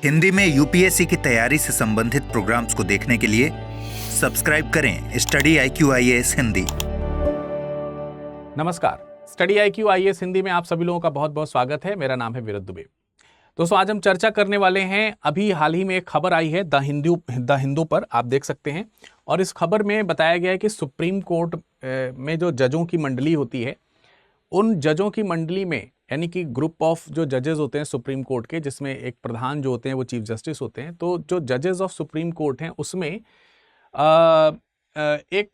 हिंदी में यूपीएससी की तैयारी से संबंधित प्रोग्राम्स को देखने के लिए सब्सक्राइब करें स्टडी IQ IAS हिंदी। नमस्कार, स्टडी IQ IAS हिंदी में आप सभी लोगों का बहुत बहुत स्वागत है। मेरा नाम है विरत दुबे। दोस्तों, आज हम चर्चा करने वाले हैं, अभी हाल ही में एक खबर आई है द हिंदू पर, आप देख सकते हैं। और इस खबर में बताया गया है कि सुप्रीम कोर्ट में जो जजों की मंडली होती है, उन जजों की मंडली में, यानी कि ग्रुप ऑफ जो जजेस होते हैं सुप्रीम कोर्ट के, जिसमें एक प्रधान जो होते हैं वो चीफ जस्टिस होते हैं, तो जो जजेस ऑफ सुप्रीम कोर्ट हैं उसमें एक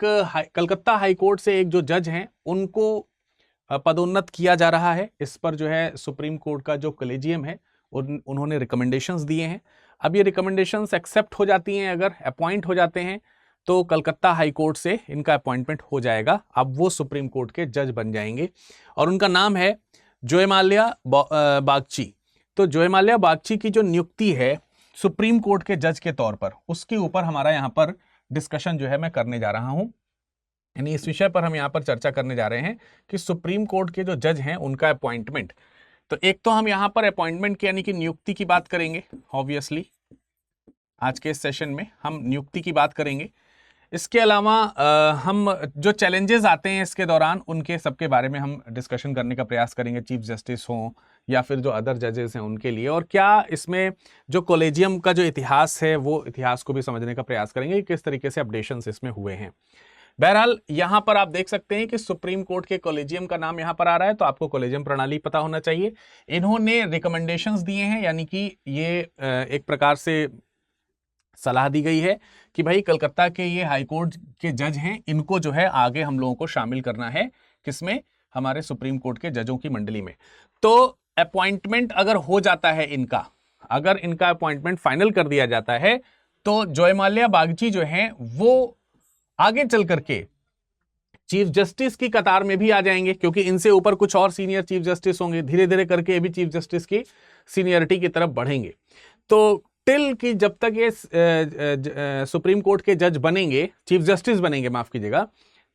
कलकत्ता हाई कोर्ट से एक जो जज हैं उनको पदोन्नत किया जा रहा है। इस पर जो है सुप्रीम कोर्ट का जो कॉलेजियम है उन्होंने रिकमेंडेशंस दिए हैं। अब ये रिकमेंडेशंस एक्सेप्ट हो जाती हैं, अगर अपॉइंट हो जाते हैं तो कलकत्ता हाई कोर्ट से इनका अपॉइंटमेंट हो जाएगा। अब वो सुप्रीम कोर्ट के जज बन जाएंगे और उनका नाम है जोयमाल्या बागची। तो जोयमाल्या बागची की जो नियुक्ति है सुप्रीम कोर्ट के जज के तौर पर, उसके ऊपर हमारा यहाँ पर डिस्कशन जो है मैं करने जा रहा हूँ। यानी इस विषय पर हम यहाँ पर चर्चा करने जा रहे हैं कि सुप्रीम कोर्ट के जो जज हैं उनका अपॉइंटमेंट। तो एक तो हम यहाँ पर अपॉइंटमेंट की यानी कि नियुक्ति की बात करेंगे। ऑब्वियसली आज के इस सेशन में हम नियुक्ति की बात करेंगे। इसके अलावा हम जो चैलेंजेस आते हैं इसके दौरान उनके सबके बारे में हम डिस्कशन करने का प्रयास करेंगे, चीफ जस्टिस हों या फिर जो अदर जजेस हैं उनके लिए, और क्या इसमें जो कॉलेजियम का जो इतिहास है वो इतिहास को भी समझने का प्रयास करेंगे, किस तरीके से अपडेशंस इसमें हुए हैं। बहरहाल यहाँ पर आप देख सकते हैं कि सुप्रीम कोर्ट के कॉलेजियम का नाम यहाँ पर आ रहा है, तो आपको कॉलेजियम प्रणाली पता होना चाहिए। इन्होंने रिकमेंडेशंस दिए हैं, यानी कि ये एक प्रकार से सलाह दी गई है कि भाई कलकत्ता के ये हाई कोर्ट के जज हैं, इनको जो है आगे हम लोगों को शामिल करना है, किसमें, हमारे सुप्रीम कोर्ट के जजों की मंडली में। तो अपॉइंटमेंट अगर हो जाता है इनका, अगर इनका अपॉइंटमेंट फाइनल कर दिया जाता है तो जोयमाल्या बागची जो है वो आगे चल करके चीफ जस्टिस की कतार में भी आ जाएंगे, क्योंकि इनसे ऊपर कुछ और सीनियर चीफ जस्टिस होंगे। धीरे धीरे करके ये भी चीफ जस्टिस की सीनियरिटी की तरफ बढ़ेंगे। तो टिल कि जब तक ये सुप्रीम कोर्ट के जज बनेंगे, चीफ जस्टिस बनेंगे, माफ कीजिएगा,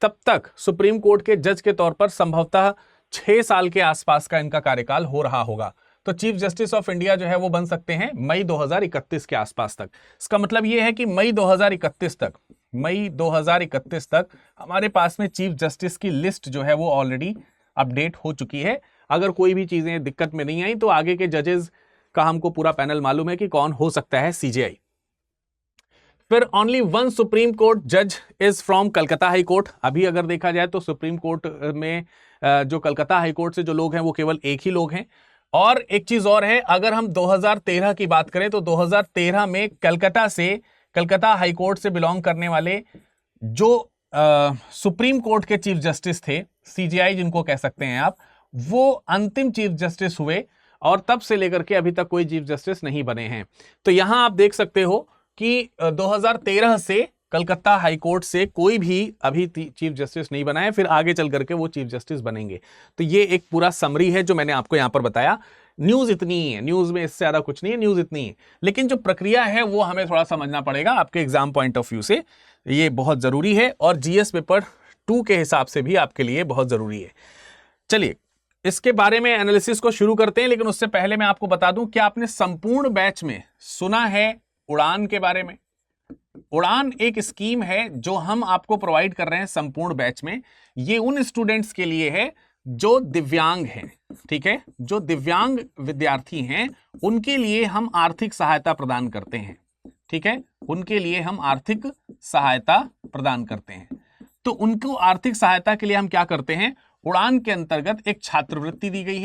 तब तक सुप्रीम कोर्ट के जज के तौर पर संभवतः 6 साल के आसपास का इनका कार्यकाल हो रहा होगा। तो चीफ जस्टिस ऑफ इंडिया जो है वो बन सकते हैं मई 2031 के आसपास तक। इसका मतलब ये है कि मई 2031 तक हमारे पास में चीफ जस्टिस की लिस्ट जो है वो ऑलरेडी अपडेट हो चुकी है। अगर कोई भी चीजें दिक्कत में नहीं आई तो आगे के जजेस का हमको पूरा पैनल मालूम है कि कौन हो सकता है CJI। फिर ओनली वन सुप्रीम कोर्ट जज is from Calcutta high court. अभी अगर देखा जाए तो सुप्रीम कोर्ट में जो कलकत्ता हाई कोर्ट से जो लोग हैं वो केवल एक ही लोग हैं। और एक चीज और है, अगर हम 2013 की बात करें तो 2013 में कलकत्ता हाई कोर्ट से बिलोंग करने वाले जो सुप्रीम कोर्ट के चीफ जस्टिस थे, CJI जिनको कह सकते हैं आप, वो अंतिम चीफ जस्टिस हुए और तब से लेकर के अभी तक कोई चीफ जस्टिस नहीं बने हैं। तो यहां आप देख सकते हो कि 2013 से कलकत्ता हाई कोर्ट से कोई भी अभी चीफ जस्टिस नहीं बना है, फिर आगे चल करके वो चीफ जस्टिस बनेंगे। तो ये एक पूरा समरी है जो मैंने आपको यहां पर बताया। न्यूज इतनी ही है, न्यूज में इससे ज्यादा कुछ नहीं है, न्यूज इतनी है। लेकिन जो प्रक्रिया है वो हमें थोड़ा समझना पड़ेगा, आपके एग्जाम पॉइंट ऑफ व्यू से ये बहुत जरूरी है और GS पेपर 2 के हिसाब से भी आपके लिए बहुत जरूरी है। चलिए इसके बारे में एनालिसिस को शुरू करते हैं, लेकिन उससे पहले मैं आपको बता दूं कि आपने संपूर्ण बैच में सुना है उड़ान के बारे में। उड़ान एक स्कीम है जो हम आपको प्रोवाइड कर रहे हैं संपूर्ण बैच में। ये उन स्टूडेंट्स के लिए है जो दिव्यांग हैं, ठीक है, जो दिव्यांग विद्यार्थी हैं उनके लिए हम आर्थिक सहायता प्रदान करते हैं, ठीक है, उनके लिए हम आर्थिक सहायता प्रदान करते हैं। तो उनको आर्थिक सहायता के लिए हम क्या करते हैं, उड़ान के अंतर्गत एक छात्रवृत्ति दी गई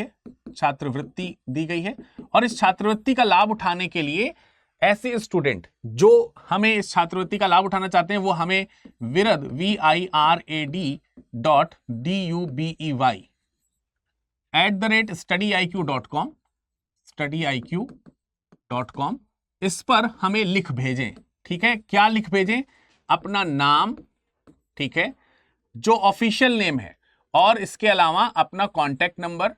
है, और इस छात्रवृत्ति का लाभ उठाने के लिए ऐसे स्टूडेंट जो हमें इस छात्रवृत्ति का लाभ उठाना चाहते हैं वो हमें विरद virad.studiiq.com इस पर हमें लिख भेजें, ठीक है। क्या लिख भेजें, अपना नाम, ठीक है, जो ऑफिशियल नेम है, और इसके अलावा अपना कॉन्टैक्ट नंबर,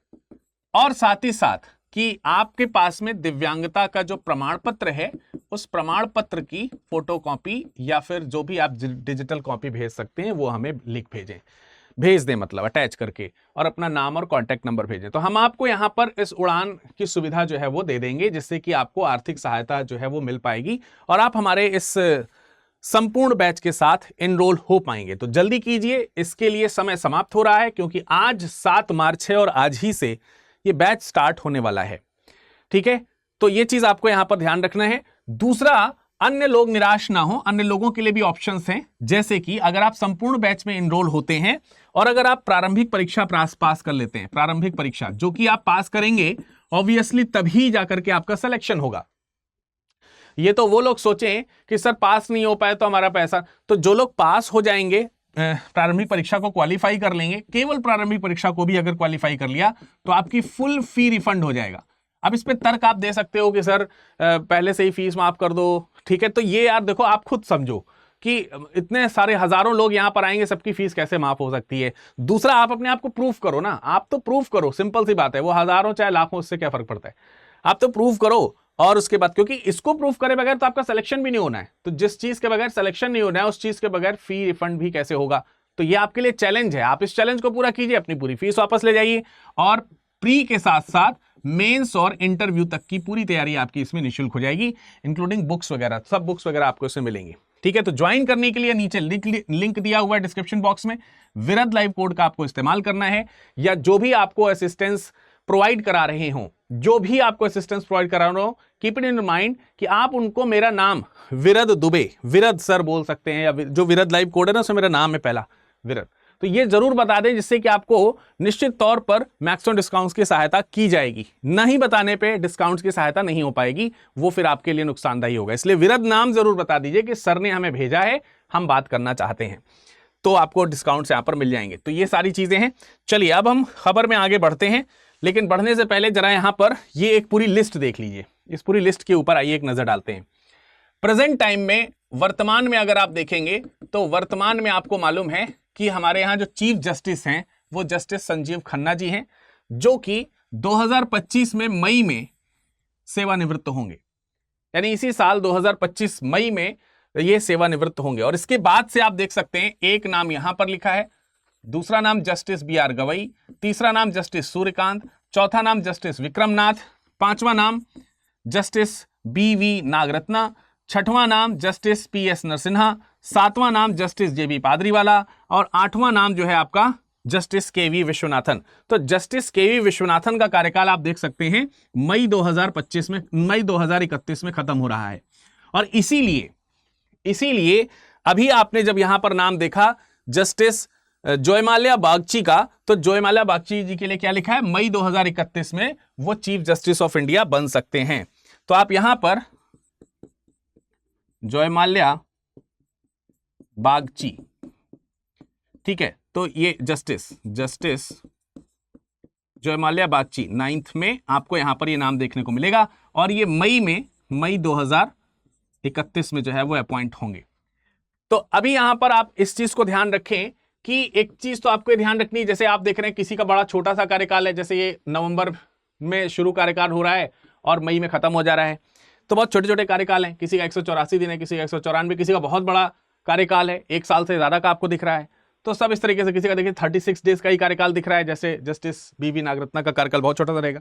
और साथ ही साथ कि आपके पास में दिव्यांगता का जो प्रमाण पत्र है उस प्रमाण पत्र की फोटोकॉपी या फिर जो भी आप डिजिटल कॉपी भेज सकते हैं वो हमें लिख भेजें। भेज दें, मतलब अटैच करके, और अपना नाम और कॉन्टैक्ट नंबर भेजें। तो हम आपको यहाँ पर इस उड़ान की सुविधा जो है वो दे देंगे, जिससे कि आपको आर्थिक सहायता जो है वो मिल पाएगी और आप हमारे इस संपूर्ण बैच के साथ एनरोल हो पाएंगे। तो जल्दी कीजिए, इसके लिए समय समाप्त हो रहा है, क्योंकि आज 7 मार्च है और आज ही से ये बैच स्टार्ट होने वाला है। ठीक है, तो ये चीज आपको यहां पर ध्यान रखना है। दूसरा, अन्य लोग निराश ना हो, अन्य लोगों के लिए भी ऑप्शंस हैं, जैसे कि अगर आप संपूर्ण बैच में एनरोल होते हैं और अगर आप प्रारंभिक परीक्षा पास कर लेते हैं, प्रारंभिक परीक्षा जो कि आप पास करेंगे ऑब्वियसली, तभी जाकर के आपका सिलेक्शन होगा। ये तो वो लोग सोचें कि सर पास नहीं हो पाए तो हमारा पैसा, तो जो लोग पास हो जाएंगे, प्रारंभिक परीक्षा को क्वालिफाई कर लेंगे, केवल प्रारंभिक परीक्षा को भी अगर क्वालिफाई कर लिया तो आपकी फुल फी रिफंड हो जाएगा। अब इस पे तर्क आप दे सकते हो कि सर पहले से ही फीस माफ कर दो, ठीक है, तो ये यार देखो, आप खुद समझो कि इतने सारे हजारों लोग यहां पर आएंगे, सबकी फीस कैसे माफ हो सकती है। दूसरा, आप अपने आप को प्रूफ करो ना, आप तो प्रूफ करो, सिंपल सी बात है, वो हजारों चाहे लाखों, उससे क्या फर्क पड़ता है, आप तो प्रूफ करो। और उसके बाद, क्योंकि इसको प्रूफ करे बगैर तो आपका सिलेक्शन भी नहीं होना है, तो जिस चीज के बगैर सिलेक्शन नहीं होना है उस चीज के बगैर फी रिफंड भी कैसे होगा। तो ये आपके लिए चैलेंज है, आप इस चैलेंज को पूरा कीजिए, अपनी पूरी फीस वापस ले जाइए और प्री के साथ साथ मेंस और इंटरव्यू तक की पूरी तैयारी आपकी इसमें निःशुल्क हो जाएगी, इंक्लूडिंग बुक्स वगैरह, सब बुक्स वगैरह आपको इसमें मिलेंगी। ठीक है, तो ज्वाइन करने के लिए नीचे लिंक दिया हुआ है डिस्क्रिप्शन बॉक्स में, विरद लाइव कोड का आपको इस्तेमाल करना है, या जो भी आपको असिस्टेंस प्रोवाइड करा रहे हो, जो भी आपको असिस्टेंस प्रोवाइड करा रहे हो, कीप इट इन माइंड कि आप उनको मेरा नाम विरद दुबे, विरद सर बोल सकते हैं, या जो विरद लाइव कोड है ना उसमें मेरा नाम है पहला विरद, तो ये जरूर बता दें, जिससे कि आपको निश्चित तौर पर मैक्सिमम डिस्काउंट्स की सहायता की जाएगी। नहीं बताने पे डिस्काउंट्स की सहायता नहीं हो पाएगी, वो फिर आपके लिए नुकसानदायी होगा। इसलिए विरद नाम जरूर बता दीजिए कि सर ने हमें भेजा है, हम बात करना चाहते हैं, तो आपको डिस्काउंट्स यहां पर मिल जाएंगे। तो ये सारी चीजें हैं। चलिए अब हम खबर में आगे बढ़ते हैं, लेकिन बढ़ने से पहले जरा यहां पर ये एक पूरी लिस्ट देख लीजिए। इस पूरी लिस्ट के ऊपर आइए एक नजर डालते हैं। प्रेजेंट टाइम में, वर्तमान में अगर आप देखेंगे तो वर्तमान में आपको मालूम है कि हमारे यहां जो चीफ जस्टिस हैं वो जस्टिस संजीव खन्ना जी हैं, जो कि 2025 में मई में सेवानिवृत्त होंगे, यानी इसी साल 2025 मई में ये सेवानिवृत्त होंगे। और इसके बाद से आप देख सकते हैं एक नाम यहां पर लिखा है, दूसरा नाम जस्टिस BR गवई, तीसरा नाम जस्टिस सूर्यकांत, चौथा नाम जस्टिस विक्रमनाथ, पांचवा नाम जस्टिस BV नागरत्ना, छठवां नाम जस्टिस PS नरसिन्हा, सातवां नाम जस्टिस JB पादरीवाला और आठवां नाम जो है आपका जस्टिस KV विश्वनाथन। तो जस्टिस KV विश्वनाथन का कार्यकाल आप देख सकते हैं मई 2031 में खत्म हो रहा है। और इसीलिए अभी आपने जब यहां पर नाम देखा जस्टिस जयमाल्या बागची का, तो जयमाल्या बागची जी के लिए क्या लिखा है, मई 2031 में वो चीफ जस्टिस ऑफ इंडिया बन सकते हैं। तो आप यहां पर जयमाल्या बागची, ठीक है, तो ये जस्टिस जयमाल्या बागची 9th में आपको यहां पर ये नाम देखने को मिलेगा, और ये मई 2031 में जो है वो अपॉइंट होंगे। तो अभी यहां पर आप इस चीज को ध्यान रखें कि एक चीज तो आपको ध्यान रखनी है, जैसे आप देख रहे हैं किसी का बड़ा छोटा सा कार्यकाल है, जैसे ये नवंबर में शुरू कार्यकाल हो रहा है और मई में खत्म हो जा रहा है, तो बहुत छोटे छोटे कार्यकाल हैं, किसी का 184 दिन है, किसी का 194, किसी का बहुत बड़ा कार्यकाल है, 1 साल से ज्यादा का आपको दिख रहा है। तो सब इस तरीके से, किसी का देखिए 36 डेज का ही कार्यकाल दिख रहा है, जैसे जस्टिस BV नागरत्ना का कार्यकाल बहुत छोटा सा रहेगा।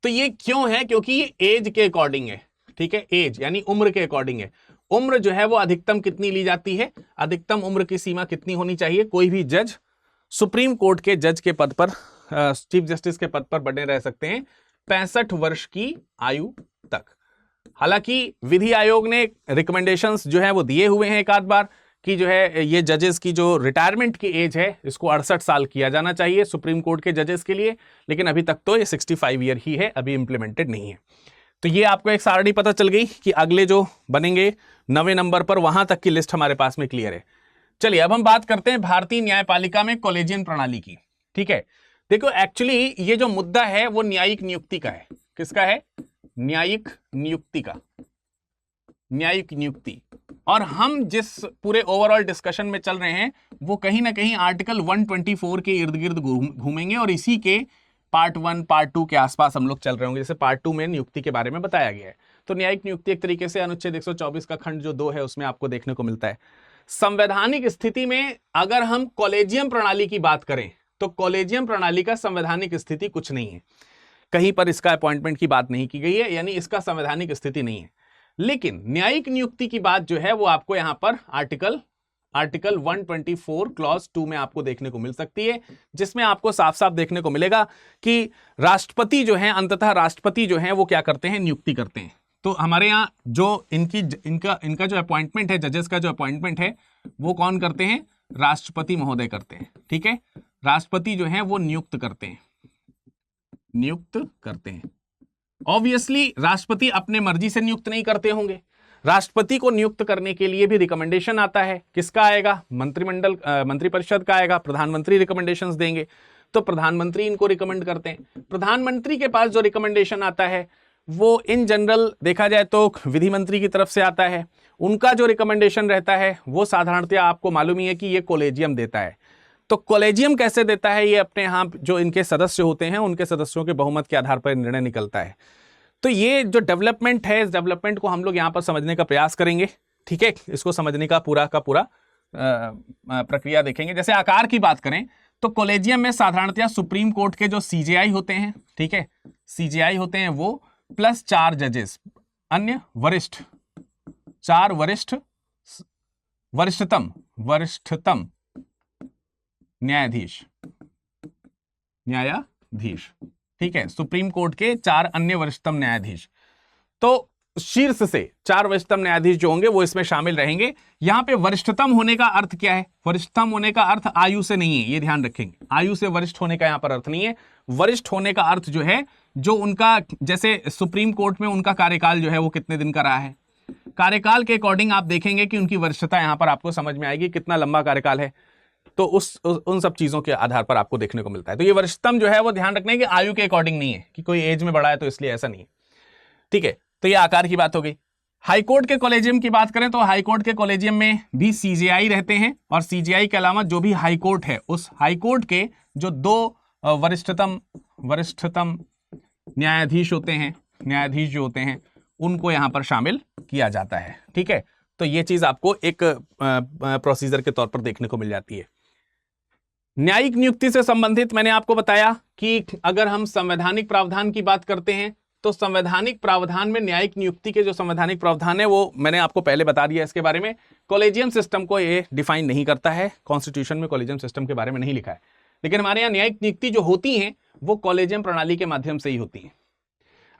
तो ये क्यों है, क्योंकि ये एज के अकॉर्डिंग है, ठीक है, एज यानी उम्र के अकॉर्डिंग है। उम्र जो है वो अधिकतम कितनी ली जाती है, अधिकतम उम्र की सीमा कितनी होनी चाहिए, कोई भी जज सुप्रीम कोर्ट के जज के पद पर, चीफ जस्टिस के पद पर बने रह सकते हैं 65 वर्ष की आयु तक। हालांकि विधि आयोग ने रिकमेंडेशंस जो है वो दिए हुए हैं एक आध बार कि जो है ये जजेस की जो रिटायरमेंट की एज है इसको 68 साल किया जाना चाहिए सुप्रीम कोर्ट के जजेस के लिए, लेकिन अभी तक तो ये 65 ईयर ही है, अभी इंप्लीमेंटेड नहीं है। तो ये आपको एक सारणी पता चल गई कि अगले जो बनेंगे 9वें नंबर पर, वहां तक की लिस्ट हमारे पास में क्लियर है। चलिए अब हम बात करते हैं भारतीय न्यायपालिका में कॉलेजियन प्रणाली की। ठीक है, देखो एक्चुअली ये जो मुद्दा है वो न्यायिक नियुक्ति का है। किसका है? न्यायिक नियुक्ति का, न्यायिक नियुक्ति। और हम जिस पूरे ओवरऑल डिस्कशन में चल रहे हैं वो कहीं ना कहीं आर्टिकल 124 के इर्द गिर्द घूमेंगे और इसी के पार्ट 1 पार्ट 2 के आसपास हम लोग चल रहे होंगे। जैसे पार्ट 2 में नियुक्ति के बारे में बताया गया है। तो न्यायिक नियुक्ति एक तरीके से अनुच्छेद 124 का खंड जो 2 है उसमें आपको देखने को मिलता है। संवैधानिक स्थिति में अगर हम कॉलेजियम प्रणाली की बात करें तो कॉलेजियम प्रणाली का संवैधानिक स्थिति कुछ नहीं है, कहीं पर इसका अपॉइंटमेंट की बात नहीं की गई है, यानी इसका संवैधानिक स्थिति नहीं है। लेकिन न्यायिक नियुक्ति की बात जो है वो आपको यहां पर आर्टिकल 124 क्लॉज 2 में आपको देखने को मिल सकती है, जिसमें आपको साफ साफ देखने को मिलेगा कि राष्ट्रपति जो है, अंततः राष्ट्रपति जो है वो क्या करते हैं, नियुक्ति करते हैं। तो हमारे यहाँ जो इनका जो अपॉइंटमेंट है, जजेस का जो अपॉइंटमेंट है वो कौन करते हैं, राष्ट्रपति महोदय करते हैं। ठीक है, राष्ट्रपति जो है वो नियुक्त करते हैं। ऑब्वियसली राष्ट्रपति अपने मर्जी से नियुक्त नहीं करते होंगे, राष्ट्रपति को नियुक्त करने के लिए भी रिकमेंडेशन आता है। किसका आएगा, मंत्रिपरिषद का आएगा, प्रधानमंत्री रिकमेंडेशंस देंगे, तो प्रधानमंत्री इनको रिकमेंड करते हैं। प्रधानमंत्री के पास जो रिकमेंडेशन आता है वो इन जनरल देखा जाए तो विधि मंत्री की तरफ से आता है। उनका जो रिकमेंडेशन रहता है वो साधारणतया आपको मालूम ही है कि ये कॉलेजियम देता है। तो कॉलेजियम कैसे देता है, ये अपने यहाँ जो इनके सदस्य होते हैं उनके सदस्यों के बहुमत के आधार पर निर्णय निकलता है। तो ये जो डेवलपमेंट है, इस डेवलपमेंट को हम लोग यहाँ पर समझने का प्रयास करेंगे। ठीक है, इसको समझने का पूरा प्रक्रिया देखेंगे। जैसे आकार की बात करें तो कॉलेजियम में साधारणतया सुप्रीम कोर्ट के जो सीजेआई होते हैं, ठीक है, सीजेआई होते हैं वो प्लस 4 जजेस, अन्य वरिष्ठ, 4 वरिष्ठतम न्यायाधीश। ठीक है, सुप्रीम कोर्ट के 4 अन्य वरिष्ठतम न्यायाधीश। तो शीर्ष से 4 वरिष्ठतम न्यायाधीश जो होंगे वो इसमें शामिल रहेंगे। यहां पे वरिष्ठतम होने का अर्थ क्या है, वरिष्ठतम होने का अर्थ आयु से नहीं है, ये ध्यान रखेंगे। आयु से वरिष्ठ होने का यहां पर अर्थ नहीं है। वरिष्ठ होने का अर्थ जो है, जो उनका, जैसे सुप्रीम कोर्ट में उनका कार्यकाल जो है वो कितने दिन का रहा है, कार्यकाल के अकॉर्डिंग आप देखेंगे कि उनकी वरिष्ठता यहां पर आपको समझ में आएगी, कितना लंबा कार्यकाल है, तो उन सब चीजों के आधार पर आपको देखने को मिलता है। तो ये वरिष्ठतम जो है वो ध्यान रखना है कि आयु के अकॉर्डिंग नहीं है कि कोई एज में बड़ा है तो इसलिए, ऐसा नहीं है। ठीक है, तो ये आकार की बात हो गई। हाईकोर्ट के कॉलेजियम की बात करें तो हाईकोर्ट के कॉलेजियम में भी सीजेआई रहते हैं, और सीजेआई के अलावा जो भी हाईकोर्ट है उस हाईकोर्ट के जो 2 वरिष्ठतम न्यायाधीश होते हैं, न्यायाधीश जो होते हैं उनको यहां पर शामिल किया जाता है। ठीक है, तो ये चीज आपको एक प्रोसीजर के तौर पर देखने को मिल जाती है। न्यायिक नियुक्ति से संबंधित मैंने आपको बताया कि अगर हम संवैधानिक प्रावधान की बात करते हैं तो संवैधानिक प्रावधान में न्यायिक नियुक्ति के जो संवैधानिक प्रावधान है वो मैंने आपको पहले बता दिया इसके बारे में। कॉलेजियम सिस्टम को ये डिफाइन नहीं करता है, कॉन्स्टिट्यूशन में कॉलेजियम सिस्टम के बारे में नहीं लिखा है, लेकिन हमारे यहाँ न्यायिक नियुक्ति जो होती है वो कॉलेजियम प्रणाली के माध्यम से ही होती है।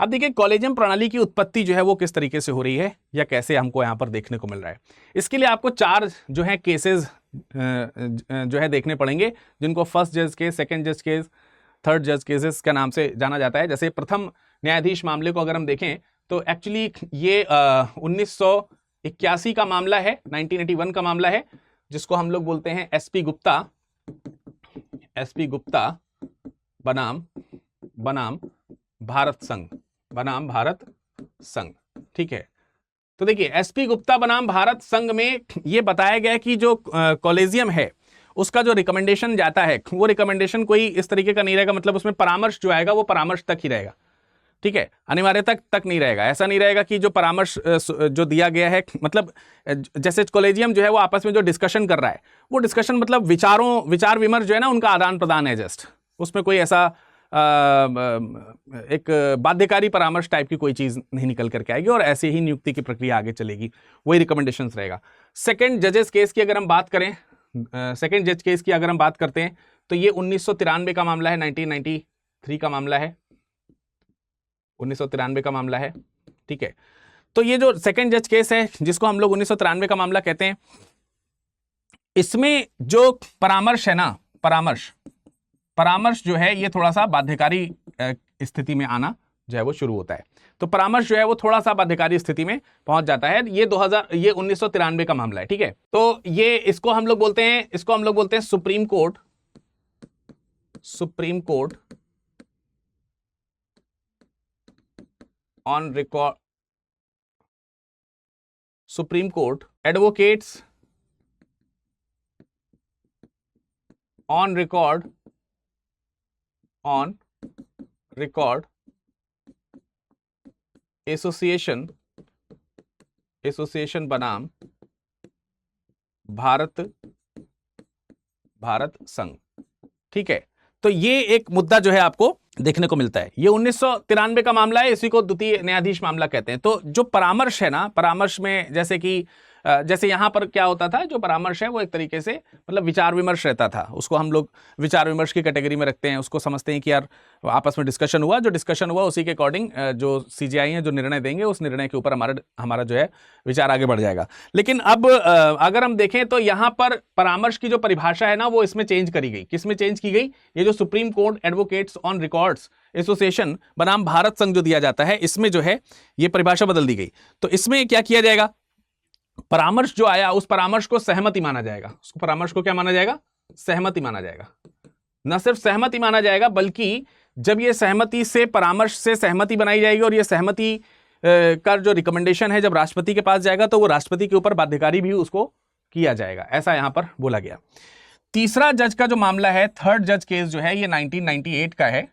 अब देखिए कॉलेजियम प्रणाली की उत्पत्ति जो है वो किस तरीके से हो रही है या कैसे हमको यहाँ पर देखने को मिल रहा है। इसके लिए आपको 4 जो है केसेस जो है देखने पड़ेंगे, जिनको फर्स्ट जज केस, सेकंड जज केस, थर्ड जज केसेस के नाम से जाना जाता है। जैसे प्रथम न्यायाधीश मामले को अगर हम देखें तो एक्चुअली ये 1981 का मामला है, 1981 का मामला है, जिसको हम लोग बोलते हैं एसपी गुप्ता बनाम भारत संघ। ठीक है, तो देखिए एसपी गुप्ता बनाम भारत संघ में ये बताया गया कि जो कॉलेजियम है उसका जो रिकमेंडेशन जाता है वो रिकमेंडेशन कोई इस तरीके का नहीं रहेगा, मतलब उसमें परामर्श जो आएगा वो परामर्श तक ही रहेगा। ठीक है, अनिवार्यता तक नहीं रहेगा। ऐसा नहीं रहेगा कि जो परामर्श जो दिया गया है, मतलब जैसे कॉलेजियम जो है वो आपस में जो डिस्कशन कर रहा है वो डिस्कशन मतलब विचार विमर्श जो है ना उनका आदान प्रदान है, जस्ट उसमें कोई ऐसा एक बाध्यकारी परामर्श टाइप की कोई चीज नहीं निकल करके आएगी, और ऐसे ही नियुक्ति की प्रक्रिया आगे चलेगी, वही रिकमेंडेशंस रहेगा। सेकंड जजेस केस की अगर हम बात करें, सेकंड जज केस की अगर हम बात करते हैं तो ये 1993 का मामला है, 1993 का मामला है, 1993 का मामला है। ठीक है, तो ये जो सेकंड जज केस है जिसको हम लोग 1993 का मामला कहते हैं, इसमें जो परामर्श है ना, परामर्श जो है ये थोड़ा सा बाध्यकारी स्थिति में आना जो है वो शुरू होता है। तो परामर्श जो है वो थोड़ा सा बाध्यकारी स्थिति में पहुंच जाता है। ये 1993 का मामला है। ठीक है, तो ये इसको हम लोग बोलते हैं supreme court on record, supreme court advocates on record association बनाम भारत संघ। ठीक है, तो ये एक मुद्दा जो है आपको देखने को मिलता है। ये 1993 का मामला है, इसी को द्वितीय न्यायाधीश मामला कहते हैं। तो जो परामर्श है ना, परामर्श में जैसे यहां पर क्या होता था, जो परामर्श है वो एक तरीके से मतलब विचार विमर्श रहता था, उसको हम लोग विचार विमर्श की कैटेगरी में रखते हैं। उसको समझते हैं कि यार आपस में डिस्कशन हुआ, जो डिस्कशन हुआ उसी के अकॉर्डिंग जो सीजीआई है जो निर्णय देंगे, उस निर्णय के ऊपर हमारा जो है विचार आगे बढ़ जाएगा। लेकिन अब अगर हम देखें तो यहां पर परामर्श की जो परिभाषा है ना, वो इसमें चेंज करी गई। किसमें चेंज की गई? ये जो supreme court advocates on records association बनाम भारत संघ जो दिया जाता है, इसमें जो है ये परिभाषा बदल दी गई। तो इसमें क्या किया जाएगा, परामर्श जो आया उस परामर्श को सहमति माना जाएगा। उसको परामर्श को क्या माना जाएगा? सहमति माना जाएगा। न सिर्फ सहमति माना जाएगा, बल्कि जब ये सहमति से, परामर्श से सहमति बनाई जाएगी और ये सहमति का जो रिकमेंडेशन है जब राष्ट्रपति के पास जाएगा, तो वो राष्ट्रपति के ऊपर बाध्यकारी भी उसको किया जाएगा, ऐसा यहां पर बोला गया। तीसरा जज का जो मामला है, थर्ड जज केस जो है, ये 1998 का है,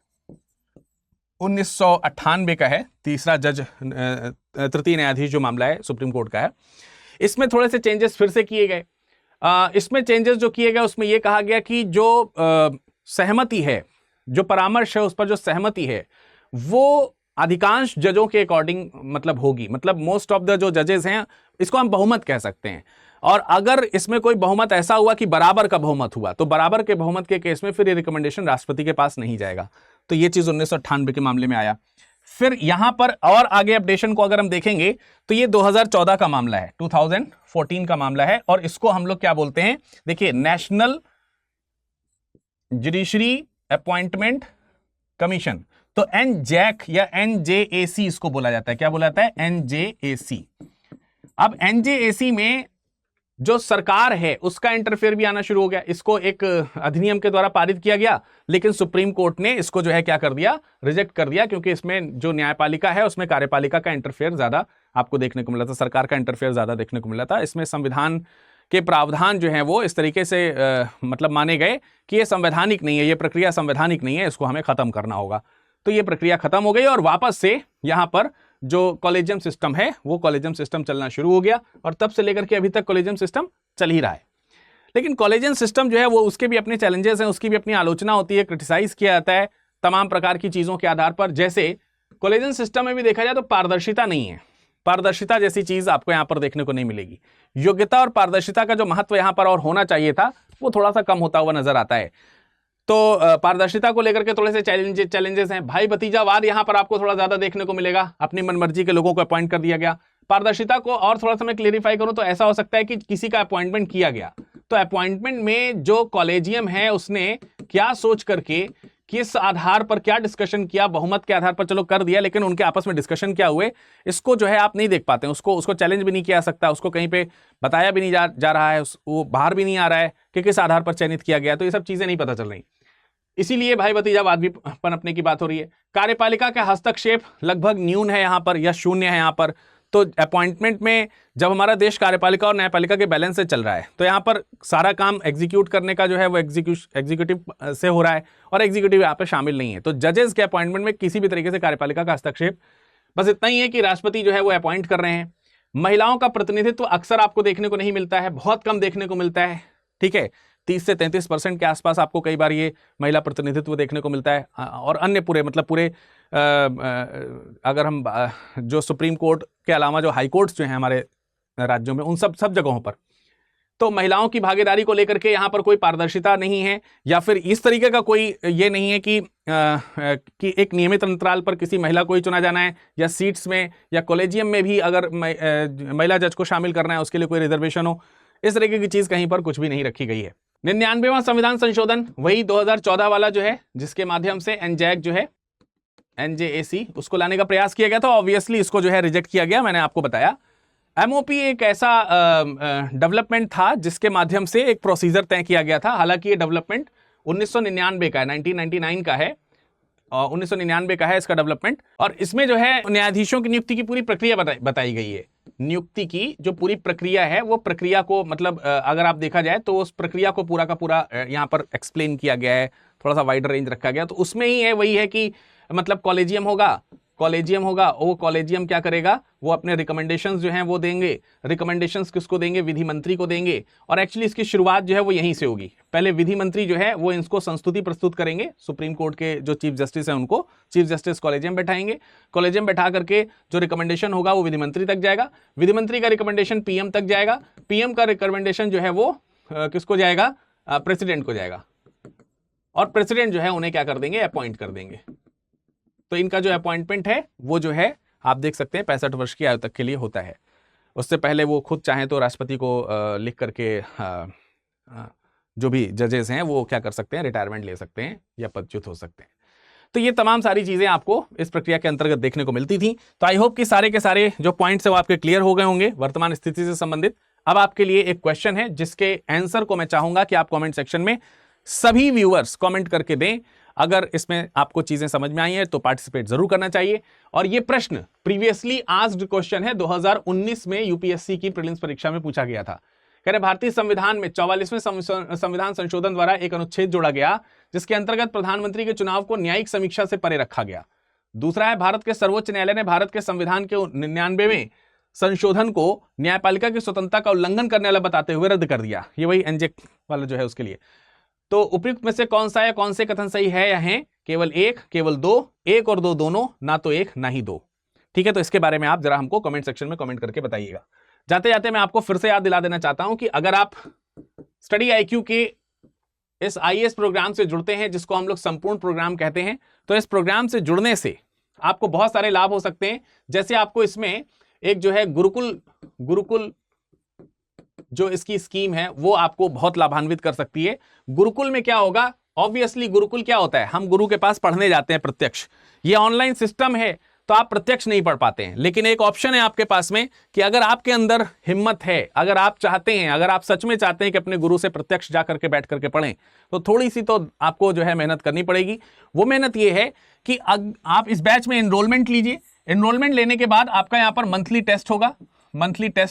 1998 का है। तीसरा जज तृतीय न्यायाधीश जो मामला है सुप्रीम कोर्ट का है। इसमें थोड़े से चेंजेस फिर से किए गए। इसमें चेंजेस जो किए गए उसमें यह कहा गया कि जो सहमति है, जो परामर्श है, उस पर जो सहमति है वो अधिकांश जजों के अकॉर्डिंग मतलब होगी। मतलब मोस्ट ऑफ द जो जजेस हैं, इसको हम बहुमत कह सकते हैं। और अगर इसमें कोई बहुमत ऐसा हुआ कि बराबर का बहुमत हुआ, तो बराबर के बहुमत के केस में फिर ये रिकमेंडेशन राष्ट्रपति के पास नहीं जाएगा। तो ये चीज 1998 के मामले में आया। फिर यहां पर और आगे अपडेशन को अगर हम देखेंगे तो ये 2014 का मामला है, 2014 का मामला है, और इसको हम लोग क्या बोलते हैं, देखिए, नेशनल जुडिशरी अपॉइंटमेंट कमीशन। तो एनजैक या एनजेएसी इसको बोला जाता है। क्या बोला जाता है? एनजेएसी। अब एनजेएसी में जो सरकार है उसका इंटरफेयर भी आना शुरू हो गया। इसको एक अधिनियम के द्वारा पारित किया गया, लेकिन सुप्रीम कोर्ट ने इसको जो है क्या कर दिया, रिजेक्ट कर दिया, क्योंकि इसमें जो न्यायपालिका है उसमें कार्यपालिका का इंटरफेयर ज्यादा आपको देखने को मिला था, सरकार का इंटरफेयर ज्यादा देखने को मिला था। इसमें संविधान के प्रावधान जो है वो इस तरीके से मतलब माने गए कि ये संवैधानिक नहीं है, ये प्रक्रिया संवैधानिक नहीं है, इसको हमें खत्म करना होगा। तो ये प्रक्रिया खत्म हो गई और वापस से यहां पर जो कॉलेजियम सिस्टम है वो कॉलेजियम सिस्टम चलना शुरू हो गया, और तब से लेकर के अभी तक कॉलेजियम सिस्टम चल ही रहा है। लेकिन कॉलेजियम सिस्टम जो है वो उसके भी अपने चैलेंजेस हैं, उसकी भी अपनी आलोचना होती है, क्रिटिसाइज किया जाता है तमाम प्रकार की चीजों के आधार पर। जैसे कॉलेजियम सिस्टम में भी देखा जाए तो पारदर्शिता नहीं है, पारदर्शिता जैसी चीज आपको यहां पर देखने को नहीं मिलेगी। योग्यता और पारदर्शिता का जो महत्व यहां पर और होना चाहिए था वो थोड़ा सा कम होता हुआ नजर आता है। तो पारदर्शिता को लेकर के थोड़े से चैलेंजेस हैं। भाई भतीजावाद यहां पर आपको थोड़ा ज्यादा देखने को मिलेगा, अपनी मनमर्जी के लोगों को अपॉइंट कर दिया गया। पारदर्शिता को और थोड़ा सा मैं क्लेरिफाई करूं तो ऐसा हो सकता है कि किसी का अपॉइंटमेंट किया गया, तो अपॉइंटमेंट में जो कॉलेजियम है उसने क्या सोच करके, किस आधार पर क्या डिस्कशन किया, बहुमत के आधार पर चलो कर दिया, लेकिन उनके आपस में डिस्कशन क्या हुए इसको जो है आप नहीं देख पाते। उसको चैलेंज भी नहीं किया सकता, उसको कहीं पे बताया भी नहीं जा रहा है, वो बाहर भी नहीं आ रहा है कि किस आधार पर चयनित किया गया। तो ये सब चीजें नहीं पता चल रही, इसीलिए भाई भतीजावाद भी पनपने की बात हो रही है। कार्यपालिका का हस्तक्षेप लगभग न्यून है यहाँ पर या शून्य है यहाँ पर। तो अपॉइंटमेंट में जब हमारा देश कार्यपालिका और न्यायपालिका के बैलेंस से चल रहा है, तो यहाँ पर सारा काम एग्जीक्यूट करने का जो है वो एग्जीक्यूटिव से हो रहा है, और एग्जीक्यूटिव यहाँ पे शामिल नहीं है। तो जजेस के अपॉइंटमेंट में किसी भी तरीके से कार्यपालिका का हस्तक्षेप, बस इतना ही है कि राष्ट्रपति जो है वो अपॉइंट कर रहे हैं। महिलाओं का प्रतिनिधित्व अक्सर आपको देखने को नहीं मिलता है, बहुत कम देखने को मिलता है। ठीक है, 30 से 33% के आसपास आपको कई बार ये महिला प्रतिनिधित्व देखने को मिलता है। और अन्य पूरे अगर हम जो सुप्रीम कोर्ट के अलावा जो हाई कोर्ट्स जो हैं हमारे राज्यों में, उन सब जगहों पर तो महिलाओं की भागीदारी को लेकर के यहाँ पर कोई पारदर्शिता नहीं है, या फिर इस तरीके का कोई ये नहीं है कि एक नियमित अंतराल पर किसी महिला को ही चुना जाना है, या सीट्स में या कॉलेजियम में भी अगर महिला जज को शामिल करना है उसके लिए कोई रिजर्वेशन हो। इस तरीके की चीज कहीं पर कुछ भी नहीं रखी गई है। 99वां संविधान संशोधन वही 2014 वाला जो है, जिसके माध्यम से एनजैक जो है, एनजेएसी, उसको लाने का प्रयास किया गया था। ऑब्वियसली इसको जो है रिजेक्ट किया गया। मैंने आपको बताया एमओपी एक ऐसा डेवलपमेंट था जिसके माध्यम से एक प्रोसीजर तय किया गया था। हालांकि ये डेवलपमेंट 1999 का है, 1999 का है, 1999 का है इसका डेवलपमेंट। और इसमें जो है न्यायाधीशों की नियुक्ति की पूरी प्रक्रिया बताई गई है। नियुक्ति की जो पूरी प्रक्रिया है वो प्रक्रिया को मतलब अगर आप देखा जाए तो उस प्रक्रिया को पूरा का पूरा यहाँ पर एक्सप्लेन किया गया है, थोड़ा सा वाइडर रेंज रखा गया। तो उसमें ही है, वही है कि मतलब कॉलेजियम होगा, कॉलेजियम होगा, वो कॉलेजियम क्या करेगा, वो अपने रिकमेंडेशंस जो हैं वो देंगे। रिकमेंडेशंस किसको देंगे, विधि मंत्री को देंगे। और एक्चुअली इसकी शुरुआत जो है वो यहीं से होगी। पहले विधि मंत्री जो है वो इनको संस्तुति प्रस्तुत करेंगे, सुप्रीम कोर्ट के जो चीफ जस्टिस हैं उनको चीफ जस्टिस कॉलेजियम बैठाएंगे। कॉलेजियम बैठा करके जो रिकमेंडेशन होगा वो विधि मंत्री तक जाएगा, विधि मंत्री का रिकमेंडेशन पीएम तक जाएगा, पीएम का रिकमेंडेशन जो है वो किसको जाएगा, प्रेसिडेंट को जाएगा। और प्रेसिडेंट जो है उन्हें क्या कर देंगे, अपॉइंट कर देंगे। तो इनका जो अपॉइंटमेंट है वो जो है आप देख सकते हैं 65 वर्ष की आयु तक के लिए होता है। उससे पहले वो खुद चाहें तो राष्ट्रपति को लिख करके जो भी जजेस हैं वो क्या कर सकते हैं, रिटायरमेंट ले सकते हैं या पदच्युत हो सकते हैं। तो ये तमाम सारी चीजें आपको इस प्रक्रिया के अंतर्गत देखने को मिलती थी। तो आई होप कि सारे के सारे जो पॉइंट्स है वो आपके क्लियर हो गए होंगे वर्तमान स्थिति से संबंधित। अब आपके लिए एक क्वेश्चन है जिसके आंसर को मैं चाहूंगा कि आप कमेंट सेक्शन में सभी व्यूअर्स कमेंट करके दें। अगर इसमें आपको चीजें समझ में आई है तो पार्टिसिपेट जरूर करना चाहिए। और ये प्रश्न प्रीवियसली आस्क्ड क्वेश्चन है, 2019 में यूपीएससी की प्रीलिम्स परीक्षा में पूछा गया था। कह रहे भारतीय संविधान में 44वें संविधान संशोधन द्वारा एक अनुच्छेद जोड़ा गया जिसके अंतर्गत प्रधानमंत्री के चुनाव को न्यायिक समीक्षा से परे रखा गया। दूसरा है, भारत के सर्वोच्च न्यायालय ने भारत के संविधान के 99वें संशोधन को न्यायपालिका की स्वतंत्रता का उल्लंघन करने वाला बताते हुए रद्द कर दिया। ये वही एनजेक वाला जो है उसके लिए। तो उपयुक्त में से कौन सा है, कौन से कथन सही है या हैं, केवल एक, केवल दो, एक और दो दोनों, ना तो एक ना ही दो। ठीक है, तो इसके बारे में आप जरा हमको कमेंट सेक्शन में कमेंट करके बताइएगा। जाते जाते मैं आपको फिर से याद दिला देना चाहता हूं कि अगर आप स्टडी आईक्यू के इस आईएएस प्रोग्राम से जुड़ते हैं जिसको हम लोग संपूर्ण प्रोग्राम कहते हैं, तो इस प्रोग्राम से जुड़ने से आपको बहुत सारे लाभ हो सकते हैं। जैसे आपको इसमें एक जो है गुरुकुल जो इसकी स्कीम है वो आपको बहुत लाभान्वित कर सकती है। गुरुकुल में क्या होगा, ऑब्वियसली गुरुकुल क्या होता है, हम गुरु के पास पढ़ने जाते हैं प्रत्यक्ष। ये ऑनलाइन सिस्टम है तो आप प्रत्यक्ष नहीं पढ़ पाते हैं, लेकिन एक ऑप्शन है आपके पास में कि अगर आपके अंदर हिम्मत है, अगर आप चाहते हैं, अगर आप सच में चाहते हैं कि अपने गुरु से प्रत्यक्ष जा करके बैठ करके पढ़ें, तो थोड़ी सी तो आपको जो है मेहनत करनी पड़ेगी। वो मेहनत ये है कि आप इस बैच में एनरोलमेंट लीजिए। एनरोलमेंट लेने के बाद आपका यहाँ पर मंथली टेस्ट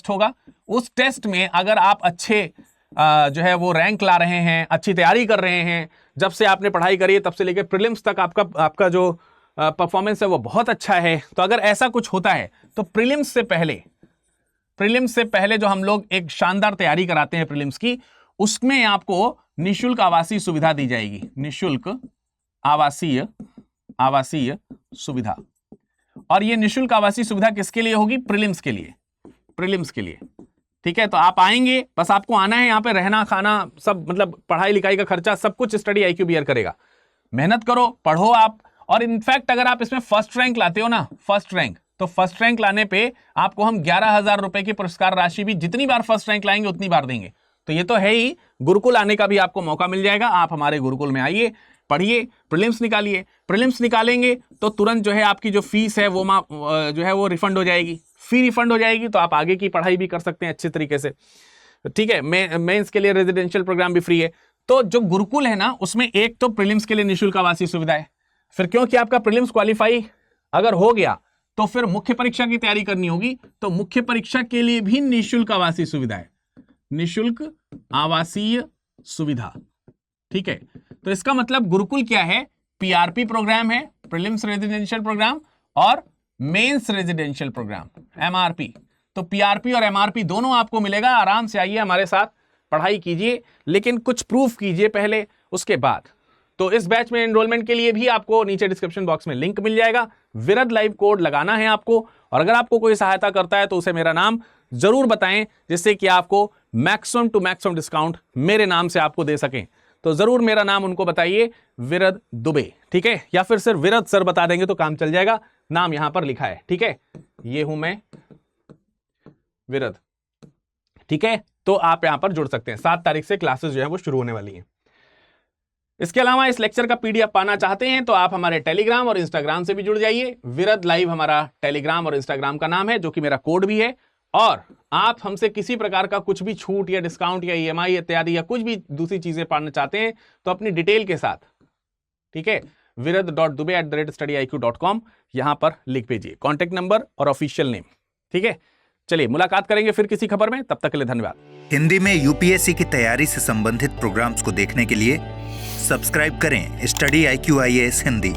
होगा। उस टेस्ट में अगर आप अच्छे जो है वो रैंक ला रहे हैं, अच्छी तैयारी कर रहे हैं, जब से आपने पढ़ाई करी है तब से लेकर प्रीलिम्स तक आपका जो परफॉर्मेंस है वो बहुत अच्छा है, तो अगर ऐसा कुछ होता है तो प्रीलिम्स से पहले जो हम लोग एक शानदार तैयारी कराते हैं प्रीलिम्स की, उसमें आपको निःशुल्क आवासीय सुविधा दी जाएगी। निःशुल्क आवासीय सुविधा। और ये निःशुल्क आवासीय सुविधा किसके लिए होगी, प्रीलिम्स के लिए। ठीक है, तो आप आएंगे, बस आपको आना है, यहाँ पे रहना खाना सब, मतलब पढ़ाई लिखाई का खर्चा सब कुछ स्टडी आईक्यू बियर करेगा। मेहनत करो, पढ़ो आप। और इनफैक्ट अगर आप इसमें फर्स्ट रैंक लाते हो ना, फर्स्ट रैंक लाने पे आपको हम 11,000 रुपए की पुरस्कार राशि भी जितनी बार फर्स्ट रैंक लाएंगे उतनी बार देंगे। तो ये तो है ही, गुरुकुल आने का भी आपको मौका मिल जाएगा। आप हमारे गुरुकुल में आइए, पढ़िए, प्रीलिम्स निकालिए। प्रीलिम्स निकालेंगे तो तुरंत जो है आपकी जो फीस है वो जो है वो रिफंड हो जाएगी। फी रिफंड हो जाएगी तो आप आगे की पढ़ाई भी कर सकते हैं अच्छे तरीके से। ठीक है, मेंस के लिए रेजिडेंशियल प्रोग्राम भी फ्री है। तो जो गुरुकुल है ना, उसमें एक तो प्रीलिम्स के लिए निःशुल्क आवासीय सुविधा है। फिर क्योंकि आपका प्रीलिम्स क्वालिफाई अगर हो गया तो फिर मुख्य परीक्षा की तैयारी करनी होगी, तो मुख्य परीक्षा के लिए भी निःशुल्क आवासीय सुविधा है, निःशुल्क आवासीय सुविधा। ठीक है, तो इसका मतलब गुरुकुल क्या है, पीआरपी प्रोग्राम है, प्रीलिम्स रेजिडेंशियल प्रोग्राम, और मेंस रेजिडेंशियल प्रोग्राम, एमआरपी। तो पीआरपी और एमआरपी दोनों आपको मिलेगा। आराम से आइए, हमारे साथ पढ़ाई कीजिए, लेकिन कुछ प्रूफ कीजिए पहले, उसके बाद। तो इस बैच में एनरोलमेंट के लिए भी आपको नीचे डिस्क्रिप्शन बॉक्स में लिंक मिल जाएगा। विरद लाइव कोड लगाना है आपको, और अगर आपको कोई सहायता करता है तो उसे मेरा नाम जरूर बताएं, जिससे कि आपको मैक्सिमम टू मैक्सिमम डिस्काउंट मेरे नाम से आपको दे सकें। तो जरूर मेरा नाम उनको बताइए, विरद दुबे। ठीक है, या फिर सिर्फ विरद सर बता देंगे तो काम चल जाएगा। नाम यहां पर लिखा है। ठीक है, ये हूं मैं, विरद। ठीक है, तो आप यहां पर जुड़ सकते हैं। 7 तारीख से क्लासेस जो है वो शुरू होने वाली हैं। इसके अलावा इस लेक्चर का पीडीएफ पाना चाहते हैं तो आप हमारे टेलीग्राम और इंस्टाग्राम से भी जुड़ जाइए। विरद लाइव हमारा टेलीग्राम और इंस्टाग्राम का नाम है, जो कि मेरा कोड भी है। और आप हमसे किसी प्रकार का कुछ भी छूट या डिस्काउंट या ईएमआई इत्यादि या कुछ भी दूसरी चीजें पाना चाहते हैं तो अपनी डिटेल के साथ, ठीक है, virad.dube@studiiq.com यहां पर लिख भेजिए, कॉन्टेक्ट नंबर और ऑफिशियल नेम। ठीक है, चलिए मुलाकात करेंगे फिर किसी खबर में, तब तक के लिए धन्यवाद। हिंदी में यूपीएससी की तैयारी से संबंधित प्रोग्राम्स को देखने के लिए सब्सक्राइब करें स्टडी IQ IAS हिंदी।